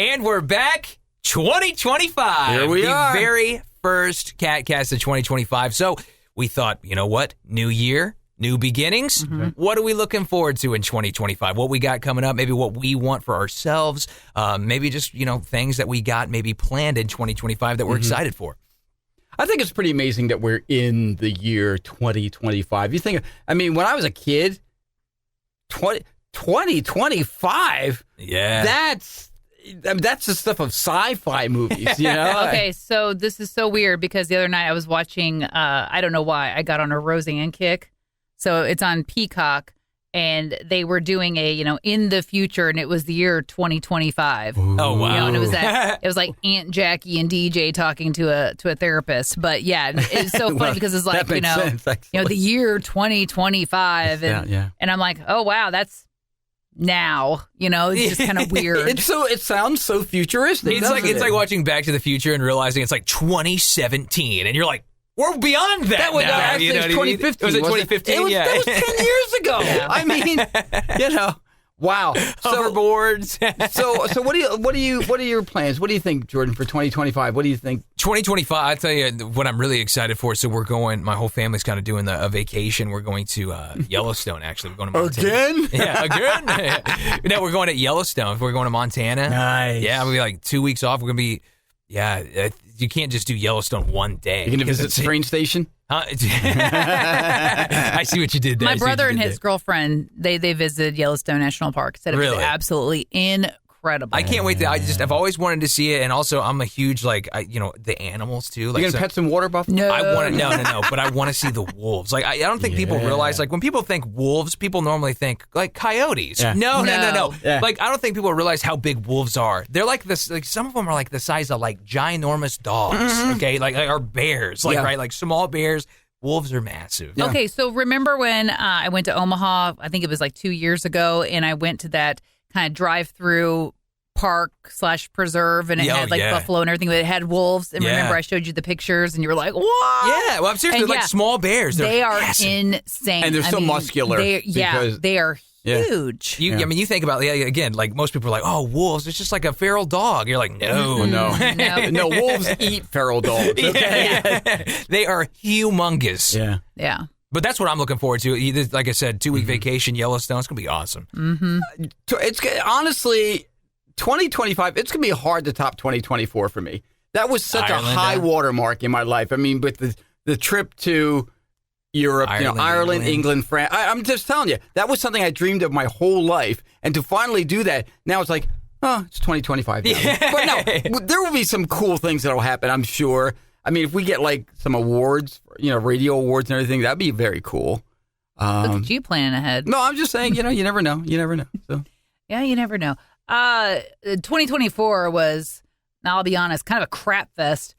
And we're back, 2025. Here we are. The very first KATcast of 2025. So we thought, you know what? New year, new beginnings. Mm-hmm. What are we looking forward to in 2025? What we got coming up, maybe what we want for ourselves, maybe just, things that we got maybe planned in 2025 that we're excited for. I think it's pretty amazing that we're in the year 2025. You think, when I was a kid, 2025, yeah, that's the stuff of sci-fi movies, Okay, so this is so weird because the other night I was watching, I don't know why, I got on a Roseanne kick. So it's on Peacock, and they were doing a, in the future, and it was the year 2025. Ooh. Oh, wow. And it was like Aunt Jackie and DJ talking to a therapist. But yeah, it's so funny because it's like, sense, the year 2025. And I'm like, oh, wow, that's now, it's just kind of weird. It sounds so futuristic. It's like watching Back to the Future and realizing it's like 2017, and you're like, we're beyond that now. Actually, it's 2015. Was it 2015? That was 10 years ago. Yeah. Wow. Hoverboards. So what are your plans? What do you think, Jordan, for 2025? What do you think? 2025, I'll tell you what I'm really excited for. So we're going, my whole family's kind of doing a vacation. We're going to Yellowstone, actually. We're going to Montana. Again? Yeah, again. No, we're going to Yellowstone. We're going to Montana. Nice. Yeah, we'll be like 2 weeks off. We're going to be, you can't just do Yellowstone one day. You're going to visit the train station? Huh? I see what you did there. My brother and his girlfriend, they visited Yellowstone National Park. Said it was absolutely incredible. I can't wait. I've always wanted to see it, and also I'm a huge the animals too. Like, you gonna pet some water buffalo? No, I want to. No. But I want to see the wolves. Like I don't think people realize. Like when people think wolves, people normally think like coyotes. Yeah. No. Yeah. Like I don't think people realize how big wolves are. They're like this. Like some of them are like the size of like ginormous dogs. Mm-hmm. Okay, like or bears. Like right, like small bears. Wolves are massive. Yeah. Okay, so remember when I went to Omaha, I think it was like 2 years ago, and I went to that kind of drive-through park/preserve, and it had like buffalo and everything, but it had wolves. And remember, I showed you the pictures, and you were like, "What?" Yeah, well, I'm serious. They're like small bears. They are insane, and they're so muscular. They are huge. You think about again, like most people are like, "Oh, wolves, it's just like a feral dog." You're like, no. No, wolves eat feral dogs. Okay, they are humongous. Yeah. But that's what I'm looking forward to. Like I said, 2-week vacation, Yellowstone. It's gonna be awesome. Mm-hmm. It's honestly 2025. It's gonna be hard to top 2024 for me. That was such a high watermark in my life. With the trip to Europe, Ireland, England, France. I'm just telling you, that was something I dreamed of my whole life. And to finally do that, now it's like, it's 2025 now. But no, there will be some cool things that will happen, I'm sure. If we get like some awards, radio awards and everything, that'd be very cool. Look at you planning ahead. No, I'm just saying, you never know. You never know. So. Yeah, you never know. 2024 was, I'll be honest, kind of a crap fest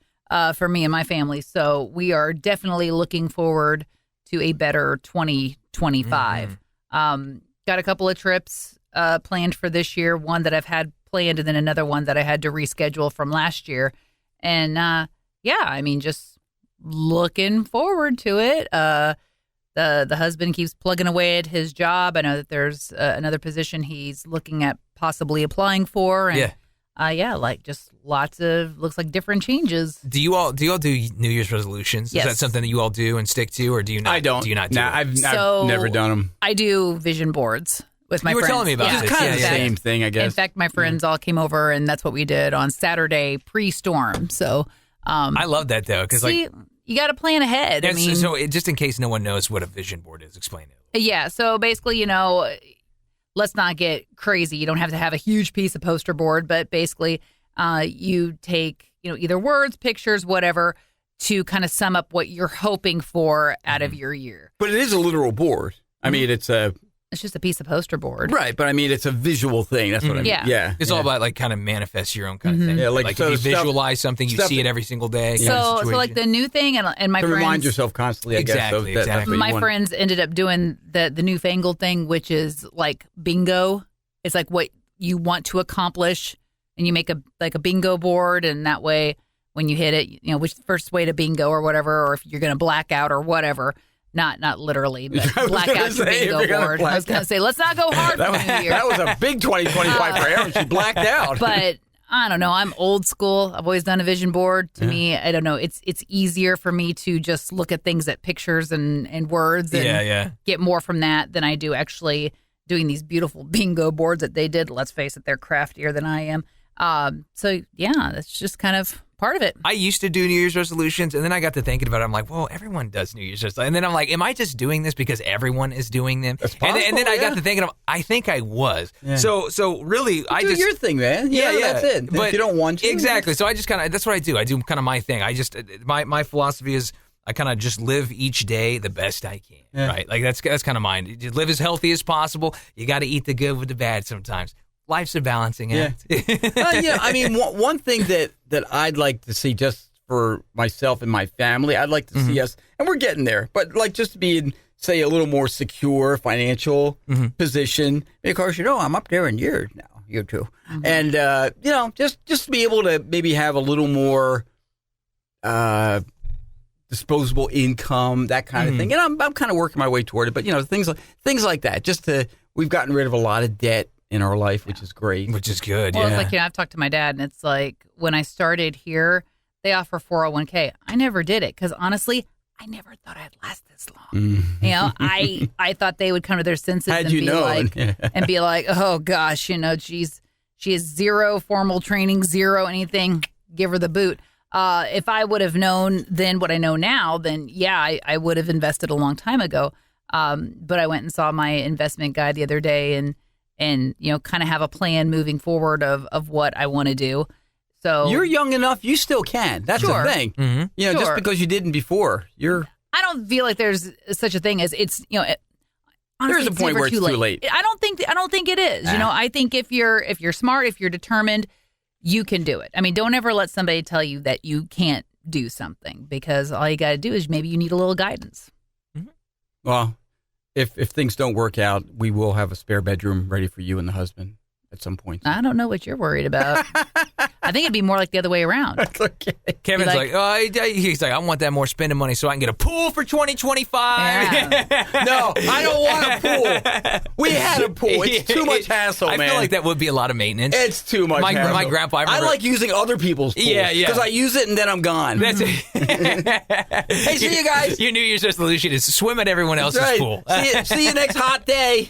for me and my family. So we are definitely looking forward to a better 2025. Got a couple of trips planned for this year. One that I've had planned, and then another one that I had to reschedule from last year. And just looking forward to it. The husband keeps plugging away at his job. I know that there's another position he's looking at possibly applying for. And, just lots of, looks like different changes. Do you all do New Year's resolutions? Yes. Is that something that you all do and stick to, or do you not? I don't. Do you not do it? I've never done them. I do vision boards with my friends. You were telling me about this. It's kind of the same thing, I guess. In fact, my friends all came over, and that's what we did on Saturday pre-storm. So I love that, though, because you got to plan ahead. So just in case no one knows what a vision board is, explain it. Yeah, so basically, let's not get crazy. You don't have to have a huge piece of poster board, but basically you take, either words, pictures, whatever, to kind of sum up what you're hoping for out of your year. But it is a literal board. It's just a piece of poster board. Right, but it's a visual thing. That's what I mean. Yeah. It's all about kind of manifest your own kind of thing. Yeah, if you visualize something, you see it every single day. So like the new thing, and my friends... remind yourself constantly, I guess. Exactly. My friends ended up doing the newfangled thing, which is like bingo. It's like what you want to accomplish, and you make a bingo board, and that way when you hit it, which first way to bingo or whatever, or if you're going to black out or whatever... Not literally, but black out your bingo board. I was going to say, let's not go hard for New Year. That was a big 2025 for Erin. She blacked out. But I don't know. I'm old school. I've always done a vision board. To me, I don't know. It's easier for me to just look at things at pictures and words and get more from that than I do actually doing these beautiful bingo boards that they did. Let's face it, they're craftier than I am. So yeah, that's just kind of part of it. I used to do New Year's resolutions, and then I got to thinking about it. I'm like, well, everyone does New Year's resolutions. And then I'm like, am I just doing this because everyone is doing them? That's possible, and then I got to thinking of, I think I was. Yeah. So really, I do just your thing, man. Yeah, that's it. But if you don't want to, exactly. So I just kind of, that's what I do. I do kind of my thing. I just, my philosophy is, I kind of just live each day the best I can, right? Like that's kind of mine. You live as healthy as possible. You got to eat the good with the bad sometimes. Life's a balancing act. I mean, one thing that I'd like to see just for myself and my family, I'd like to see us, and we're getting there, but like just to be in, say, a little more secure financial position. Because, I'm up there in years now, you two. And, just to be able to maybe have a little more disposable income, that kind of thing. And I'm kind of working my way toward it, but, things like that. We've gotten rid of a lot of debt in our life, which is great. Which is good, well, it's like, I've talked to my dad, and it's like, when I started here, they offer 401k. I never did it, because honestly, I never thought I'd last this long. I thought they would come to their senses and be like, oh gosh, geez, she has zero formal training, zero anything, give her the boot. If I would have known then what I know now, then I would have invested a long time ago. But I went and saw my investment guide the other day, and kind of have a plan moving forward of what I want to do. So you're young enough, you still can. That's the thing. Just because you didn't before, I don't feel like there's such a thing as it's, honestly, there's a point where it's too late. I don't think it is. I think if you're smart, if you're determined, you can do it. I mean, don't ever let somebody tell you that you can't do something, because all you got to do is maybe you need a little guidance. Well, if things don't work out, we will have a spare bedroom ready for you and the husband at some point. I don't know what you're worried about. I think it'd be more like the other way around. That's okay. Kevin's he's like, I want that more spending money so I can get a pool for 2025. Yeah. No, I don't want a pool. We had a pool. It's too much hassle, man. I feel like that would be a lot of maintenance. It's too much hassle. My grandpa, I like using other people's pools. Yeah. Because I use it and then I'm gone. That's it. Hey, see you guys. Your New Year's resolution is swim at everyone else's pool. See you next hot day.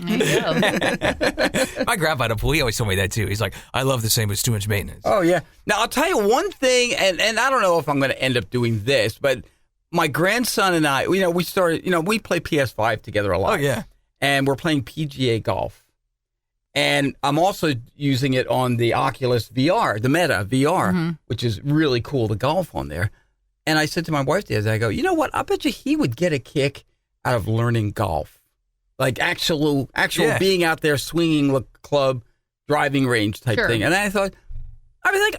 My grandpa had a pool. He always told me that too. He's like, I love the same, but it's too much maintenance. Oh, yeah. Now, I'll tell you one thing, and I don't know if I'm going to end up doing this, but my grandson and I, we started, we play PS5 together a lot. Oh, yeah. And we're playing PGA golf. And I'm also using it on the Oculus VR, the Meta VR, which is really cool to golf on there. And I said to my wife the other day, I go, you know what? I bet you he would get a kick out of learning golf. Like actual being out there swinging the club, driving range type thing. And I thought,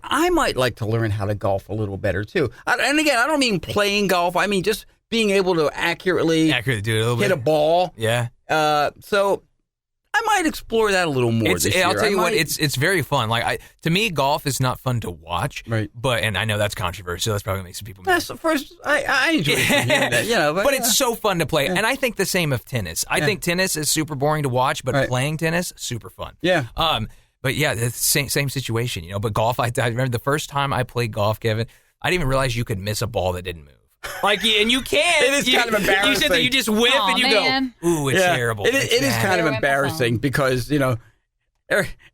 I might like to learn how to golf a little better too. And again, I don't mean playing golf. I mean just being able to accurately do it a little bit. Hit a ball. Yeah. So I might explore that a little more this year. I'll tell you what, it's very fun. Like to me, golf is not fun to watch. Right. And I know that's controversial. That's probably going to make some people mad. That's the first. I enjoy hearing that. But it's so fun to play. Yeah. And I think the same of tennis. I think tennis is super boring to watch, but playing tennis, super fun. Yeah. But yeah, it's the same situation, But golf, I remember the first time I played golf, Kevin, I didn't even realize you could miss a ball that didn't move. And you can. It is kind of embarrassing. You said that you just whip and you go, ooh, it's terrible. It is kind of embarrassing because,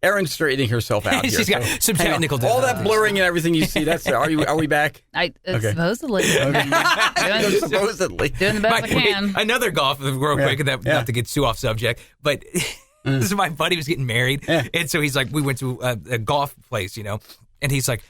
Erin's straightening herself out here. She's got some technical all that blurring and everything you see, are we back? Supposedly. Okay. Supposedly. Doing the best I can. Another golf, real quick, not to get too off subject, but... This is my buddy was getting married, and so he's like, we went to a golf place, and he's like,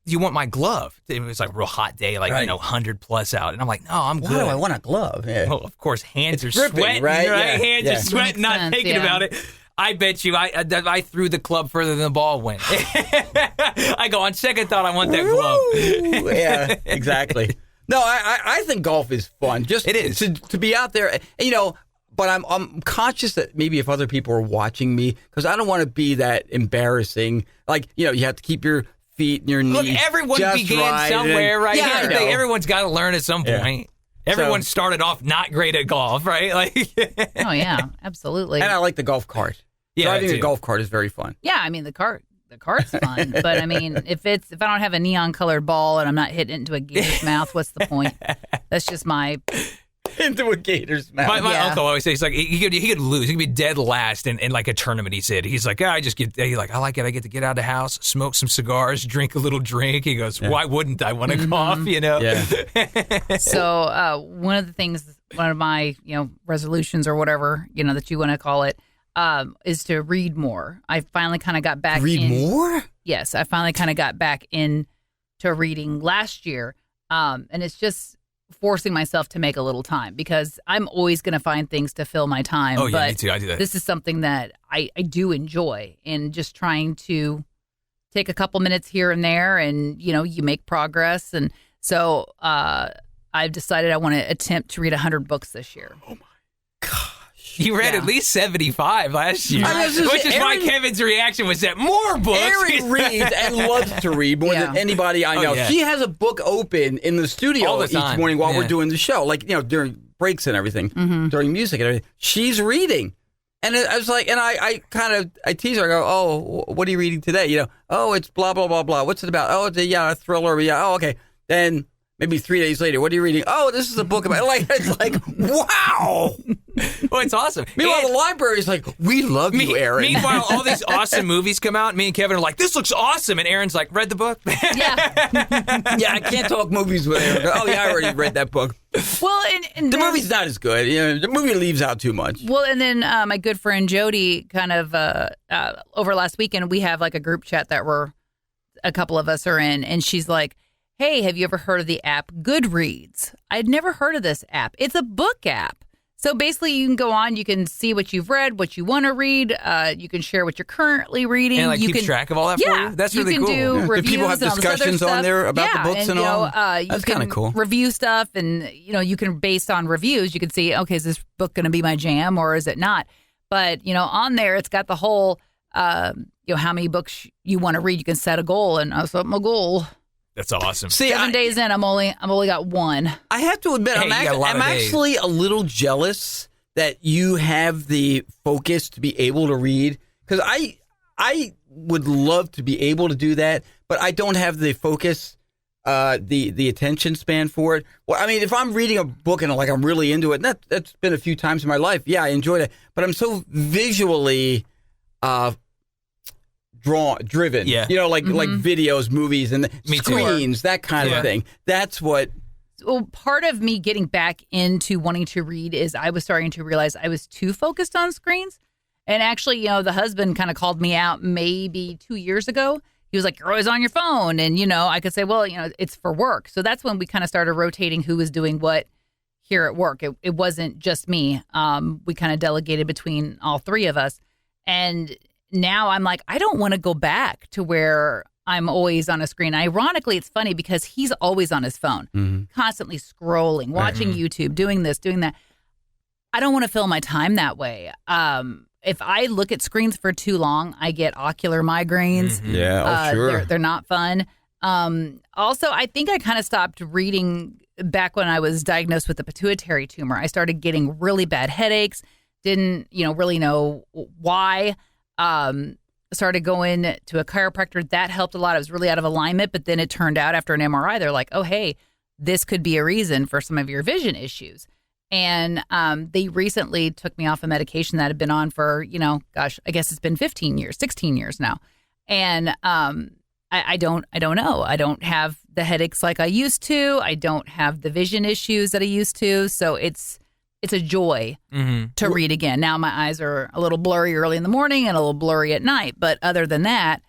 do you want my glove? It was like a real hot day, 100 plus out, and I'm like, no, I'm good. Why do I want a glove? Yeah. Well, of course, hands are dripping, sweating, right? Hands are sweating, not thinking about it. I bet you I threw the club further than the ball went. I go, on second thought, I want that glove. Yeah, exactly. No, I think golf is fun. Just it is. To be out there, but I'm conscious that maybe if other people are watching me, because I don't want to be that embarrassing. You have to keep your feet and your knees. Look, everyone began somewhere, right? Yeah, everyone's got to learn at some point. Everyone started off not great at golf, right? Oh yeah, absolutely. And I like the golf cart. Yeah, driving a golf cart is very fun. Yeah, I mean the cart the cart's fun. But I mean, if I don't have a neon colored ball and I'm not hitting it into a gator's mouth, what's the point? That's just my into a gator's mouth. My uncle always says, he's like, he could lose. He could be dead last in like a tournament he's in. He's like, I like it. I get to get out of the house, smoke some cigars, drink a little drink. He goes, why wouldn't I want to cough, Yeah. So one of my, resolutions or whatever, that you want to call it, is to read more. I finally kind of got back more? Yes, I finally kind of got back into reading last year. And it's just forcing myself to make a little time because I'm always going to find things to fill my time. Oh, yeah, but me too. I do that. This is something that I do enjoy, and just trying to take a couple minutes here and there, and, you make progress. And so I've decided I want to attempt to read 100 books this year. Oh, my gosh. You read at least 75 last year, which is why Kevin's reaction was that more books. Erin reads and loves to read more than anybody I know. Yeah. She has a book open in the studio each morning while we're doing the show, like, during breaks and everything, during music and everything. She's reading. And I was like, and I tease her. I go, oh, what are you reading today? Oh, it's blah, blah, blah, blah. What's it about? Oh, it's a thriller. Yeah. Oh, okay. Then maybe 3 days later, what are you reading? Oh, this is a book about, it's like, wow. Well, it's awesome. Meanwhile, the library's like, we love you, Erin. Meanwhile, all these awesome movies come out. Me and Kevin are like, this looks awesome. And Erin's like, read the book? Yeah. Yeah, I can't talk movies with Erin. Oh, yeah, I already read that book. Well, and the movie's not as good. The movie leaves out too much. Well, and then my good friend Jody kind of over last weekend, we have like a group chat that a couple of us are in, and she's like, hey, have you ever heard of the app Goodreads? I'd never heard of this app. It's a book app. So basically you can go on, you can see what you've read, what you want to read. You can share what you're currently reading. And you keep track of all that for you? That's really cool. You can do reviews. Do people have discussions on there about the books and all? That's kind of cool. Review stuff, and you can, based on reviews, you can see, okay, is this book going to be my jam or is it not? But, on there, it's got the whole, how many books you want to read. You can set a goal, and I set my goal. That's awesome. See, 7 days in, I'm only got one. I have to admit, I'm actually a little jealous that you have the focus to be able to read, because I would love to be able to do that, but I don't have the focus, the attention span for it. Well, I mean, if I'm reading a book and I'm really into it, and that's been a few times in my life, yeah, I enjoyed it, but I'm so visually driven, like videos, movies, and screens, that kind of thing. That's what. Well, part of me getting back into wanting to read is I was starting to realize I was too focused on screens. And actually, the husband kind of called me out maybe 2 years ago. He was like, you're always on your phone. And, I could say, well, it's for work. So that's when we kind of started rotating who was doing what here at work. It wasn't just me. We kind of delegated between all three of us. And now I'm like, I don't want to go back to where I'm always on a screen. Ironically, it's funny because he's always on his phone, constantly scrolling, watching YouTube, doing this, doing that. I don't want to fill my time that way. If I look at screens for too long, I get ocular migraines. Yeah, sure. They're not fun. Also, I think I kind of stopped reading back when I was diagnosed with a pituitary tumor. I started getting really bad headaches, didn't really know why. Started going to a chiropractor. That helped a lot. I was really out of alignment, but then it turned out after an MRI, they're like, oh, hey, this could be a reason for some of your vision issues. And they recently took me off a medication that had been on for, I guess it's been 15 years, 16 years now. And I don't know. I don't have the headaches like I used to. I don't have the vision issues that I used to. So it's a joy to read again. Now my eyes are a little blurry early in the morning and a little blurry at night. But other than that,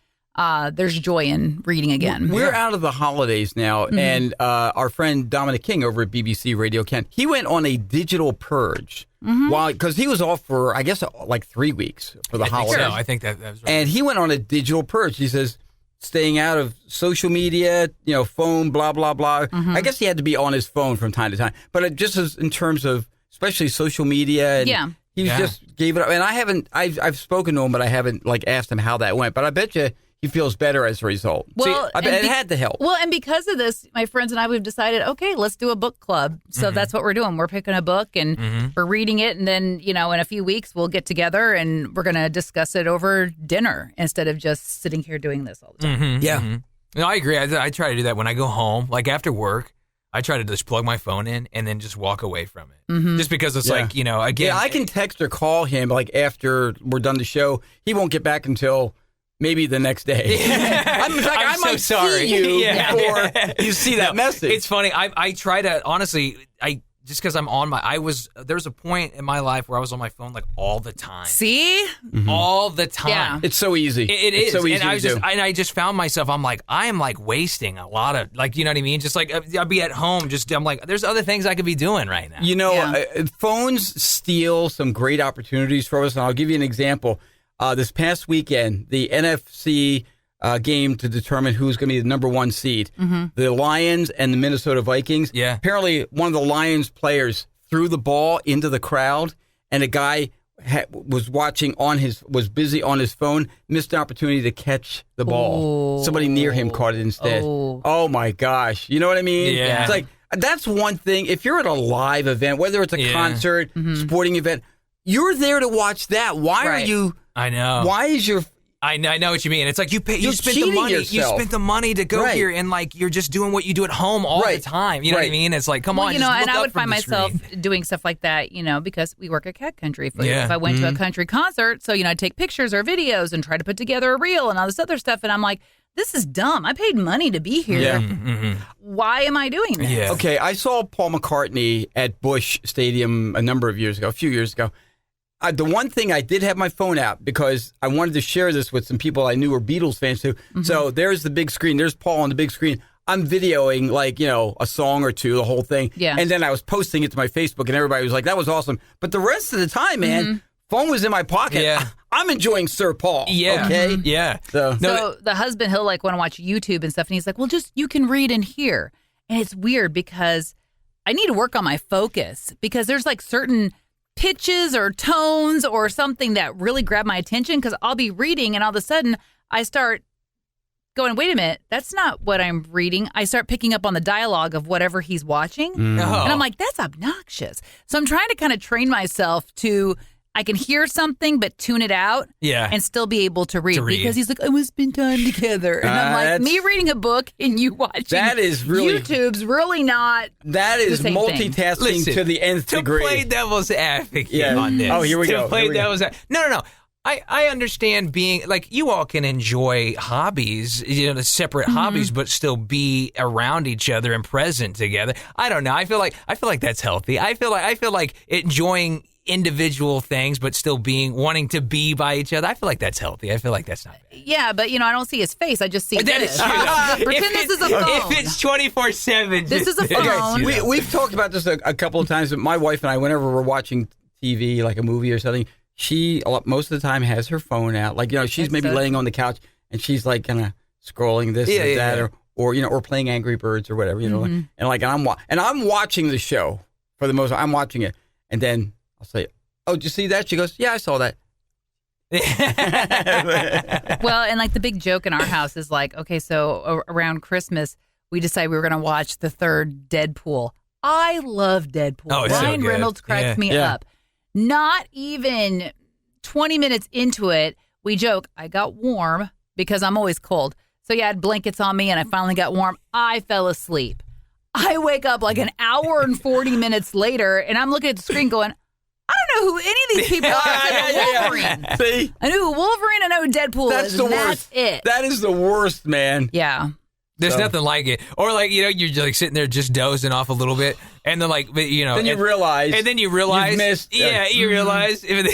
there's joy in reading again. We're out of the holidays now, and our friend Dominic King over at BBC Radio Kent, he went on a digital purge because he was off for, I guess, like 3 weeks for the holidays. I think that was right. And he went on a digital purge. He says, staying out of social media, phone, blah, blah, blah. I guess he had to be on his phone from time to time. But it just as in terms of especially social media. And he just gave it up. And I've spoken to him, but I haven't asked him how that went. But I bet you he feels better as a result. Well, See, it had to help. Well, and because of this, my friends and I, we've decided, okay, let's do a book club. So that's what we're doing. We're picking a book and we're reading it. And then, in a few weeks, we'll get together and we're going to discuss it over dinner instead of just sitting here doing this all the time. Yeah. No, I agree. I try to do that when I go home, like after work. I try to just plug my phone in and then just walk away from it. Just because it's like, again. Yeah, I can text or call him like after we're done the show. He won't get back until maybe the next day. I might so sorry. see you before you see that message. It's funny. I try to, honestly, just because I'm on there's a point in my life where I was on my phone like all the time. See? All the time. Yeah. It's so easy. It's so easy and to do. I just found myself, I am like wasting a lot of, like, you know what I mean? Just like, I'll be at home, I'm like, there's other things I could be doing right now. Phones steal some great opportunities for us. And I'll give you an example. This past weekend, the NFC game to determine who's going to be the number one seed. The Lions and the Minnesota Vikings. Yeah. Apparently, one of the Lions players threw the ball into the crowd, and a guy was busy on his phone, missed an opportunity to catch the ball. Somebody near him caught it instead. Oh my gosh. You know what I mean? Yeah. It's like, that's one thing. If you're at a live event, whether it's a concert, sporting event, you're there to watch that. Why are you... I know. Why is your... I know what you mean. It's like you spent cheating the money. yourself. You spent the money to go here, and like you're just doing what you do at home all the time. You know what I mean? It's like, come on, just look and I up would from find the myself screen. doing stuff like that, because we work at Cat Country. If I went to a country concert, so I'd take pictures or videos and try to put together a reel and all this other stuff, and I'm like, this is dumb. I paid money to be here. Yeah. Why am I doing this? Yeah. Okay, I saw Paul McCartney at Busch Stadium a few years ago. The one thing, I did have my phone out because I wanted to share this with some people I knew were Beatles fans too. So there's the big screen. There's Paul on the big screen. I'm videoing a song or two, the whole thing. Yeah. And then I was posting it to my Facebook and everybody was like, that was awesome. But the rest of the time, man, phone was in my pocket. Yeah. I'm enjoying Sir Paul. Yeah. Okay? Yeah. So the husband, he'll want to watch YouTube and stuff. And he's like, well, you can read in here. And it's weird because I need to work on my focus because there's certain pitches or tones or something that really grab my attention because I'll be reading and all of a sudden I start going, wait a minute, that's not what I'm reading. I start picking up on the dialogue of whatever he's watching. And I'm like, that's obnoxious. So I'm trying to kind of train myself to, I can hear something but tune it out and still be able to read. Because he's like, I want to spend time together. And I'm like, me reading a book and you watching YouTube's really not that is multitasking to the nth degree. To play devil's advocate on this. Oh, here we go. No. I understand being you all can enjoy hobbies, the separate hobbies, but still be around each other and present together. I don't know. I feel like that's healthy. I feel like enjoying individual things, but still wanting to be by each other. I feel like that's healthy. I feel like that's not bad. Yeah, but I don't see his face. I just see this. That is true. Pretend this is a phone. If it's 24/7, this is a phone. We've talked about this a couple of times. But my wife and I, whenever we're watching TV, like a movie or something, she most of the time has her phone out. She's maybe laying on the couch and she's kind of scrolling this and that, or playing Angry Birds or whatever, and I'm watching the show for the most. I'm watching it, and then I'll say, "Oh, did you see that?" She goes, "Yeah, I saw that." Well, and the big joke in our house is okay, so around Christmas we decided we were going to watch the third Deadpool. I love Deadpool. Oh, it's Ryan so good. Reynolds cracks me up. Not even 20 minutes into it, we joke, I got warm because I'm always cold. So I had blankets on me and I finally got warm. I fell asleep. I wake up an hour and 40 minutes later and I'm looking at the screen going, I don't know who any of these people are. Wolverine. See? I know who Wolverine, I know who Deadpool That's is. the and worst. That's it. That is the worst, man. Yeah. There's nothing like it. Or you're just sitting there just dozing off a little bit, and then then you realize, you've missed. You realize, and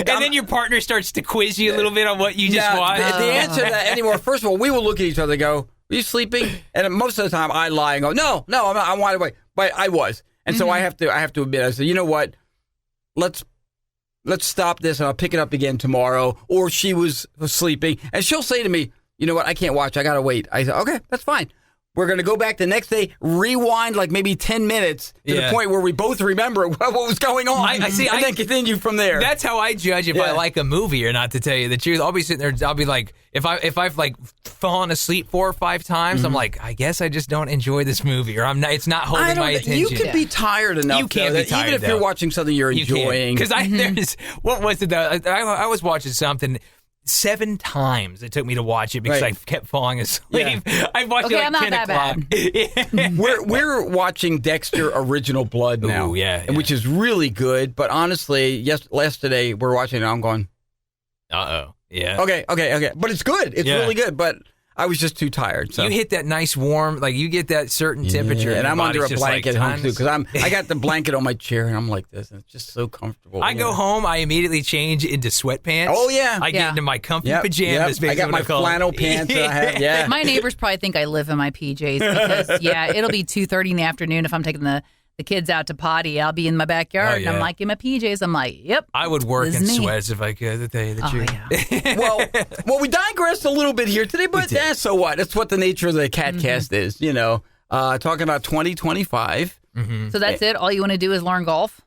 then your partner starts to quiz you a little bit on what you just watched. The answer to that anymore. First of all, we will look at each other and go, "Are you sleeping?" And most of the time, I lie and go, "No, I'm not. I'm wide awake." But I was, and so I have to admit, I said, "You know what? Let's stop this, and I'll pick it up again tomorrow." Or she was sleeping, and she'll say to me, "You know what? I can't watch. I got to wait." I said, "Okay, that's fine." We're going to go back the next day, rewind like maybe 10 minutes to the point where we both remember what was going on. I see, and then continue from there. That's how I judge if I like a movie or not, to tell you the truth. I'll be sitting there, I'll be like, if I've like fallen asleep 4 or 5 times, I'm like, I guess I just don't enjoy this movie, or it's not holding my attention. You can be tired enough. You can't be tired, even if you're watching something you're enjoying. Because what was it though? I was watching something 7 times it took me to watch it because I kept falling asleep. I watched it like 10 o'clock. We're watching Dexter Original Blood now, which is really good. But honestly, yesterday we're watching it and I'm going, yeah. Okay. But it's good. It's really good. But I was just too tired. So. You hit that nice warm, like you get that certain temperature, and I'm under a blanket like, home too because I got the blanket on my chair and I'm like this, and it's just so comfortable. I go home, I immediately change into sweatpants. Oh yeah, I get into my comfy pajamas. I got my flannel pants. That I have. Yeah, my neighbors probably think I live in my PJs because it'll be 2:30 in the afternoon if I'm taking the kids out to potty. I'll be in my backyard and I'm like in my PJs. I'm like, yep. I would work in sweats if I could, to tell you the truth. Yeah. well, we digressed a little bit here today, but so what? That's what the nature of the KATcast is, talking about 2025. Mm-hmm. So that's it? All you want to do is learn golf?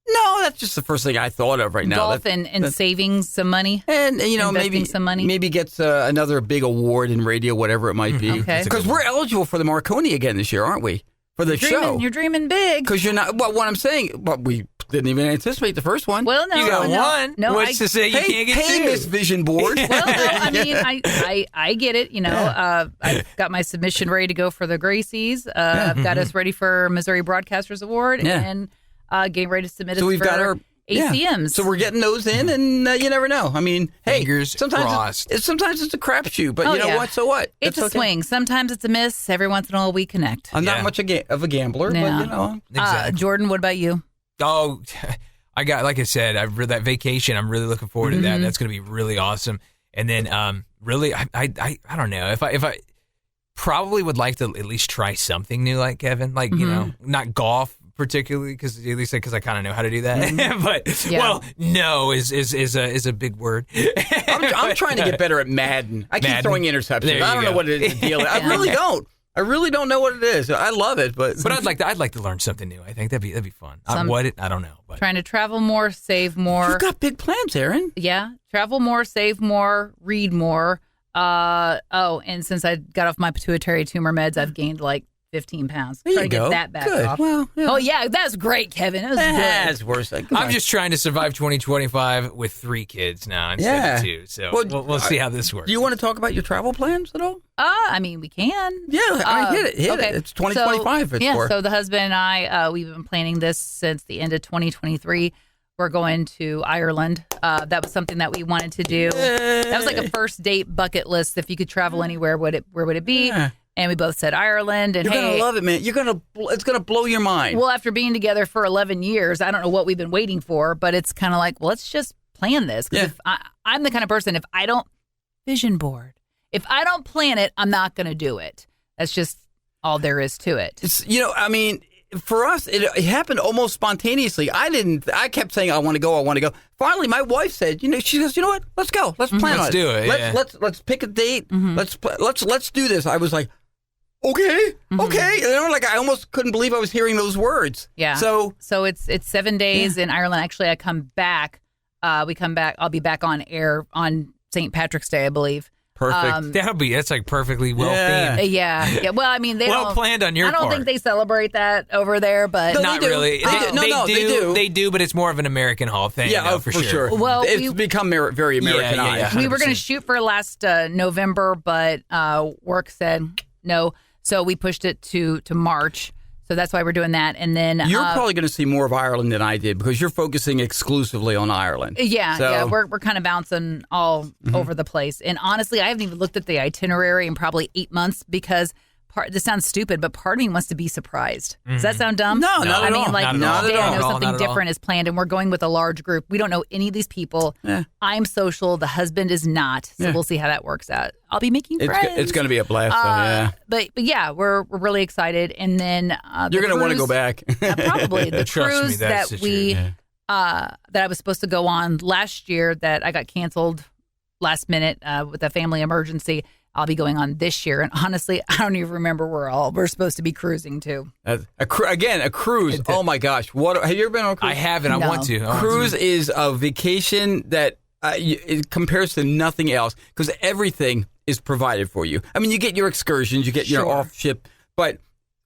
No, that's just the first thing I thought of right now. Golf and saving some money? And, maybe some money? Maybe gets another big award in radio, whatever it might be. Because we're eligible for the Marconi again this year, aren't we? For the show. You're dreaming big. Because you're not, what I'm saying, we didn't even anticipate the first one. Well, no. You got one. No, what's to say you can't get two? Hey, Miss Vision Board. Well, no, I mean, I get it. I've got my submission ready to go for the Gracies. I've got us ready for Missouri Broadcasters Award and getting ready to submit us we've for got our ACMs. So we're getting those in, and you never know. I mean, fingers crossed. Sometimes it's a crapshoot, but you know what? So what? It's a swing. Sometimes it's a miss. Every once in a while we connect. I'm not much of a gambler, but Exactly. Jordan, what about you? Oh, I got, like I said, that vacation. I'm really looking forward to that. That's going to be really awesome. And then, really, I don't know if I probably would like to at least try something new, like Kevin, like not golf particularly, because at least because I kind of know how to do that. But no is a big word. I'm trying to get better at Madden. I keep throwing interceptions. I don't know what the deal is. I really don't know what it is. I love it, but I'd like to learn something new. I think that'd be fun. I don't know. But. Trying to travel more, save more. You've got big plans, Aaron. Yeah, travel more, save more, read more. And since I got off my pituitary tumor meds, I've gained like 15 pounds. There you go. Get that back off. Well, Oh, yeah, that's great, Kevin. It was good. That's worse. I'm just trying to survive 2025 with 3 kids now instead of 2. So we'll see how this works. Do you want to talk about your travel plans at all? I mean, we can. Yeah, hit it. It's 2025. So the husband and I, we've been planning this since the end of 2023. We're going to Ireland. That was something that we wanted to do. Yay. That was like a first date bucket list. If you could travel anywhere, where would it be? Yeah. And we both said Ireland. And you're gonna love it, man. It's gonna blow your mind. Well, after being together for 11 years, I don't know what we've been waiting for, but it's kind of like, well, let's just plan this. Because I'm the kind of person, if I don't vision board, if I don't plan it, I'm not gonna do it. That's just all there is to it. It's, I mean, for us, it happened almost spontaneously. I kept saying I want to go. Finally, my wife said, she goes, you know what? Let's go. Let's plan on it. Let's do it. Let's pick a date. Let's do this. I was like, okay. I almost couldn't believe I was hearing those words. Yeah. So it's 7 days in Ireland. Actually, I come back. We come back. I'll be back on air on St. Patrick's Day, I believe. Perfect. That's like perfectly well themed. Yeah. Well, I mean, well planned on your part. I don't think they celebrate that over there, but not really. They do, but it's more of an American Hall thing. Yeah, for sure. Well, it's become very Americanized. We were going to shoot for last November, but work said no, so we pushed it to March. So that's why we're doing that. And then you're probably going to see more of Ireland than I did because you're focusing exclusively on Ireland. Yeah, we're kind of bouncing all over the place. And honestly, I haven't even looked at the itinerary in probably 8 months because this sounds stupid, but part of me wants to be surprised. Does that sound dumb? No, not at all. I mean, like, today I know something different is planned, and we're going with a large group. We don't know any of these people. Yeah. I'm social. The husband is not. So we'll see how that works out. I'll be making friends. It's going to be a blast, though, yeah. But yeah, we're really excited. And then you're going to want to go back. Probably. The cruise that I was supposed to go on last year that I got canceled last minute with a family emergency. I'll be going on this year. And honestly, I don't even remember where we're supposed to be cruising to. A cruise. Oh my gosh! Have you ever been on a cruise? I haven't. No. I want to. Cruise is a vacation that it compares to nothing else because everything is provided for you. I mean, you get your excursions, you get your off ship, but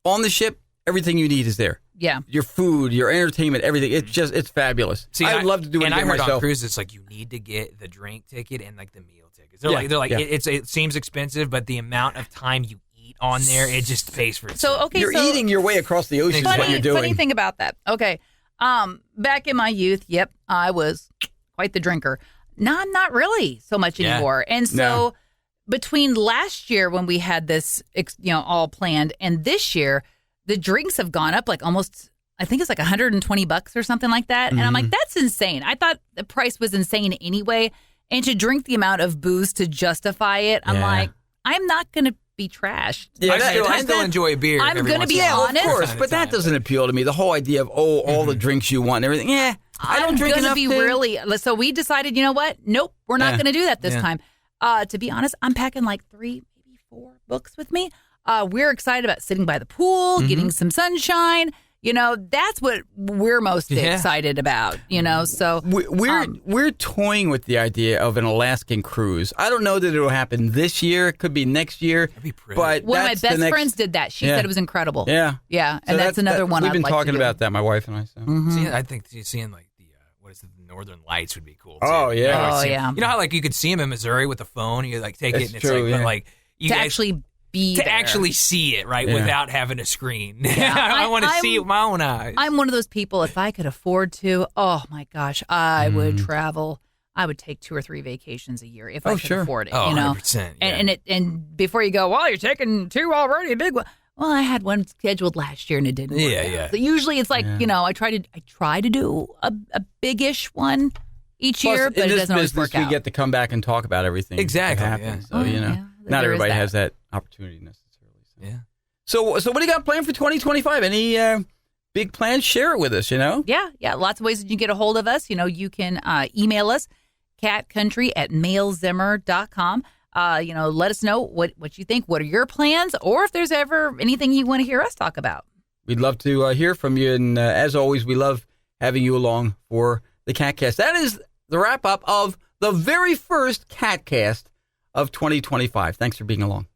on the ship, everything you need is there. Yeah. Your food, your entertainment, everything. It's fabulous. See, I'd love to do it again myself. And I heard on cruises, it's like you need to get the drink ticket and like the meal tickets. They're like it seems expensive, but the amount of time you eat on there, it just pays for itself. So you're eating your way across the ocean is what you're doing. Funny thing about that. Okay. Back in my youth, I was quite the drinker. No, I'm not really so much anymore. And so between last year when we had this all planned and this year, the drinks have gone up like almost, I think it's like $120 or something like that. And I'm like, that's insane. I thought the price was insane anyway. And to drink the amount of booze to justify it, I'm like, I'm not going to be trashed. Yeah, I still enjoy a beer. I'm going to be honest. Of course, but that doesn't appeal to me. The whole idea of, all the drinks you want and everything. Yeah, I don't drink enough. So we decided, you know what? Nope, we're not going to do that this time. To be honest, I'm packing like 3, maybe 4 books with me. We're excited about sitting by the pool, getting some sunshine. That's what we're most excited about. So we're toying with the idea of an Alaskan cruise. I don't know that it'll happen this year. It could be next year. That'd be pretty. But one of my best friends did that. She said it was incredible. Yeah, and so that's another one. We've been I'd like talking to do. about that, my wife and I. So. See, I think seeing like the Northern Lights would be cool. Too. Oh yeah, You know how like you could see them in Missouri with the phone. You like take it and it's true, like, but like you to actually be there. Actually see it without having a screen. I want to see it with my own eyes. I'm one of those people. If I could afford to, oh my gosh, I would travel. I would take 2 or 3 vacations a year if I could afford it. Oh, 100%. Yeah. And before you go, well, you're taking 2 already, a big one. Well, I had one scheduled last year and it didn't work out. So usually it's like I try to do a big-ish one each year, but it doesn't always work out. We get to come back and talk about everything. Exactly. That happens. So not everybody has that opportunity necessarily. So. Yeah. So what do you got planned for 2025? Any big plans? Share it with us. Yeah. Lots of ways that you can get a hold of us. You can email us, catcountry@mailzimmer.com. Let us know what you think. What are your plans? Or if there's ever anything you want to hear us talk about. We'd love to hear from you. And as always, we love having you along for the KATcast. That is the wrap up of the very first KATcast of 2025. Thanks for being along.